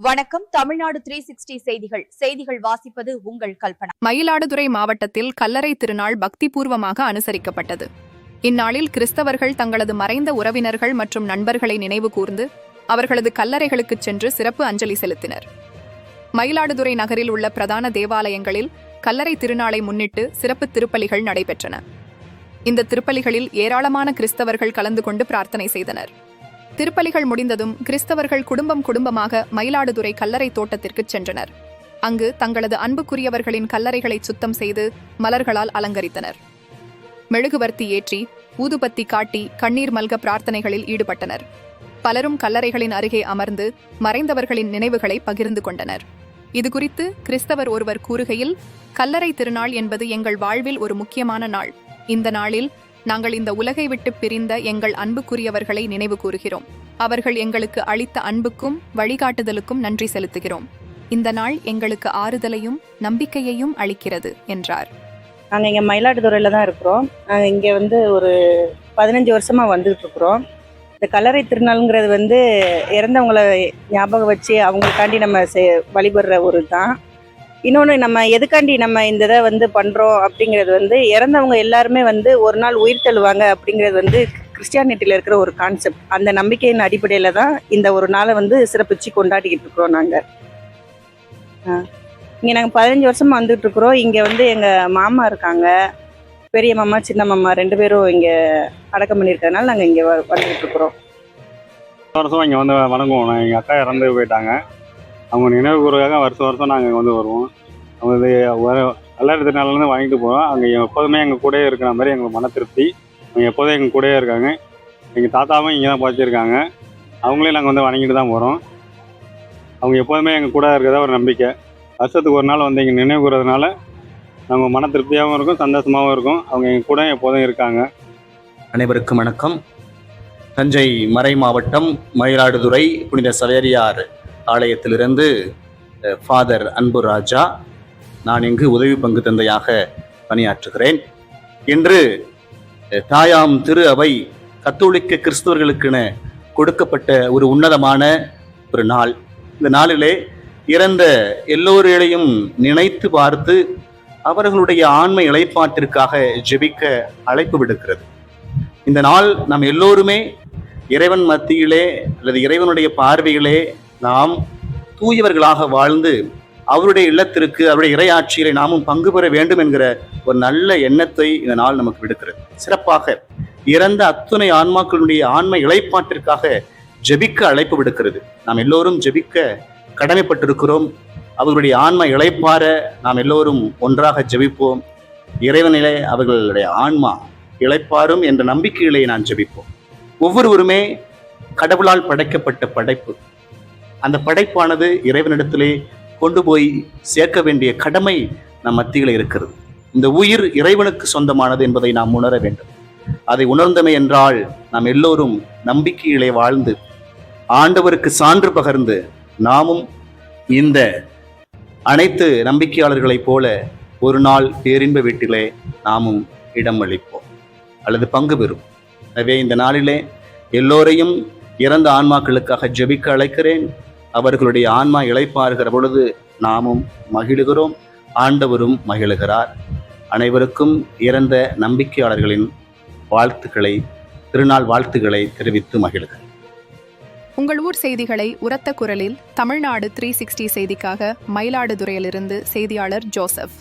வணக்கம். தமிழ்நாடு 360 செய்திகள் வாசிப்பது உங்கள் கல்பனா. மயிலாடுதுறை மாவட்டத்தில் கல்லறை திருநாள் பக்திபூர்வமாக அனுசரிக்கப்பட்டது. இந்நாளில் கிறிஸ்தவர்கள் தங்களது மறைந்த உறவினர்கள் மற்றும் நண்பர்களை நினைவு கூர்ந்து அவர்களது கல்லறைகளுக்கு சென்று சிறப்பு அஞ்சலி செலுத்தினர். மயிலாடுதுறை நகரில் உள்ள பிரதான தேவாலயங்களில் கல்லறை திருநாளை முன்னிட்டு சிறப்பு திருப்பலிகள் நடைபெற்றன. இந்த திருப்பலிகளில் ஏராளமான கிறிஸ்தவர்கள் கலந்து கொண்டு பிரார்த்தனை செய்தனர். திருப்பலிகள் முடிந்ததும் கிறிஸ்தவர்கள் குடும்பமாக மயிலாடுதுறை கல்லறை தோட்டத்திற்கு சென்றனர். அங்கு தங்களது அன்புக்குரியவர்களின் கல்லறைகளை சுத்தம் செய்து மலர்களால் அலங்கரித்தனர். மெழுகுவர்த்தி ஏற்றி ஊதுபத்தி காட்டி கண்ணீர் மல்க பிரார்த்தனைகளில் ஈடுபட்டனர். பலரும் கல்லறைகளின் அருகே அமர்ந்து மறைந்தவர்களின் நினைவுகளை பகிர்ந்து கொண்டனர். இதுகுறித்து கிறிஸ்தவர் ஒருவர் கூறுகையில், கல்லறை திருநாள் என்பது எங்கள் வாழ்வில் ஒரு முக்கியமான நாள். இந்த நாளில் நாங்கள் இந்த உலகை விட்டு பிரிந்த எங்கள் அன்புக்குரியவர்களை நினைவு கூறுகிறோம். அவர்கள் எங்களுக்கு அளித்த அன்புக்கும் வழிகாட்டுதலுக்கும் நன்றி செலுத்துகிறோம். இந்த நாள் எங்களுக்கு ஆறுதலையும் நம்பிக்கையையும் அளிக்கிறது என்றார். நாங்கள் இங்கே மயிலாடுதுறையில் தான் இருக்கிறோம். நாங்கள் இங்கே ஒரு 15 வருஷமாக வந்துட்டு இருக்கிறோம். இந்த கல்லறை திருநாளுங்கிறது இறந்தவங்களை ஞாபகம் வச்சு அவங்களுக்காண்டி நம்ம வழிபடுற ஒரு தான். இன்னொன்று, நம்ம எதுக்காண்டி நம்ம இந்த இதை பண்ணுறோம் அப்படிங்கிறது இறந்தவங்க எல்லாருமே ஒரு நாள் உயிர் தழுவாங்க அப்படிங்கிறது கிறிஸ்டியானிட்டியில் இருக்கிற ஒரு கான்செப்ட். அந்த நம்பிக்கையின் அடிப்படையில் தான் இந்த ஒரு நாளை சிறப்பிச்சு கொண்டாடிக்கிட்டு இருக்கிறோம். நாங்கள் இங்கே 15 வருஷமாக வந்துட்டு இருக்கிறோம். இங்கே எங்கள் மாமா இருக்காங்க, பெரிய மாமா சின்ன மாமா 2 பேரும் இங்கே அடக்கம் பண்ணியிருக்கறதுனால நாங்கள் இங்கே வந்துட்டு இருக்கிறோம். வருஷம் இங்கே வணங்குவோம். எங்கள் அக்கா இறந்து போயிட்டாங்க. அவங்க நினைவு கூறுக்காக வருஷம் நாங்கள் இங்கே வருவோம். அவங்க கல்லறை திருநாள்லேருந்து வாங்கிட்டு போகிறோம். அவங்க எப்போதுமே எங்கள் கூடயே இருக்கிற மாதிரி எங்களுக்கு மன திருப்தி. அவங்க எப்போதும் எங்கள் கூடயே இருக்காங்க. எங்கள் தாத்தாவும் இங்கே தான் படிச்சிருக்காங்க. அவங்களையும் நாங்கள் வணங்கிட்டு தான் போகிறோம். அவங்க எப்போதுமே எங்கள் கூட இருக்கிறதா ஒரு நம்பிக்கை. வருஷத்துக்கு ஒரு நாள் இங்கே நினைவு கூறுறதுனால நாங்கள் மன திருப்தியாகவும் இருக்கும், சந்தோஷமாகவும் இருக்கும். அவங்க எங்கள் கூட எப்போதும் இருக்காங்க. அனைவருக்கும் வணக்கம். தஞ்சை மறை மாவட்டம் மயிலாடுதுறை புனித சவேரியார் ஆலயத்திலிருந்து ஃபாதர் அன்பு ராஜா. நான் இங்கு உதவி பங்கு தந்தையாக பணியாற்றுகிறேன். இன்று தாயாம் திரு அவை கத்தோலிக்க கிறிஸ்தவர்களுக்கென கொடுக்கப்பட்ட ஒரு உன்னதமான ஒரு நாள். இந்த நாளிலே இறந்த எல்லோரையும் நினைத்து பார்த்து அவர்களுடைய ஆன்ம இளைப்பாற்றிற்காக ஜெபிக்க அழைப்பு விடுக்கிறது. இந்த நாள் நாம் எல்லோருமே இறைவன் மத்தியிலே அல்லது இறைவனுடைய பார்வையிலே நாம் தூயவர்களாக வாழ்ந்து அவருடைய இல்லத்திற்கு அவருடைய இறையாட்சியிலே நாமும் பங்கு பெற வேண்டும் என்கிற ஒரு நல்ல எண்ணத்தை இந்த நாள் நமக்கு விடுக்கிறது. சிறப்பாக இறந்த அத்துணை ஆன்மாக்களுடைய ஆன்ம இளைப்பாற்றிற்காக ஜெபிக்க அழைப்பு விடுக்கிறது. நாம் எல்லோரும் ஜெபிக்க கடமைப்பட்டிருக்கிறோம். அவர்களுடைய ஆன்ம இளைப்பாற நாம் எல்லோரும் ஒன்றாக ஜெபிப்போம். இறைவனிலே அவர்களுடைய ஆன்மா இளைப்பாறும் என்ற நம்பிக்கையிலே நான் ஜெபிப்போம். ஒவ்வொருவருமே கடவுளால் படைக்கப்பட்ட படைப்பு. அந்த படைப்பானது இறைவனிடத்திலே கொண்டு போய் சேர்க்க வேண்டிய கடமை நம் மத்தியில் இருக்கிறது. இந்த உயிர் இறைவனுக்கு சொந்தமானது என்பதை நாம் உணர வேண்டும். அதை உணர்ந்தமை என்றால் நாம் எல்லோரும் நம்பிக்கையிலே வாழ்ந்து ஆண்டவருக்கு சான்று பகர்ந்து நாமும் இந்த அனைத்து நம்பிக்கையாளர்களைப் போல ஒரு நாள் பேரின்ப வீட்டிலே நாமும் இடம் அளிப்போம் அல்லது பங்கு பெறும். எனவே இந்த நாளிலே எல்லோரையும் இறந்த ஆன்மாக்களுக்காக ஜெபிக்க அழைக்கிறேன். அவர்களுடைய ஆன்மா இளைப்பாறுகிற பொழுது நாமும் மகிழுகிறோம், ஆண்டவரும் மகிழுகிறார். அனைவருக்கும் இறந்த நம்பிக்கையாளர்களின் திருநாள் வாழ்த்துக்களை தெரிவித்து மகிழுகிறேன். உங்கள் ஊர் செய்திகளை உரத்த குரலில் தமிழ்நாடு 360 செய்திக்காக மயிலாடுதுறையிலிருந்து செய்தியாளர் ஜோசப்.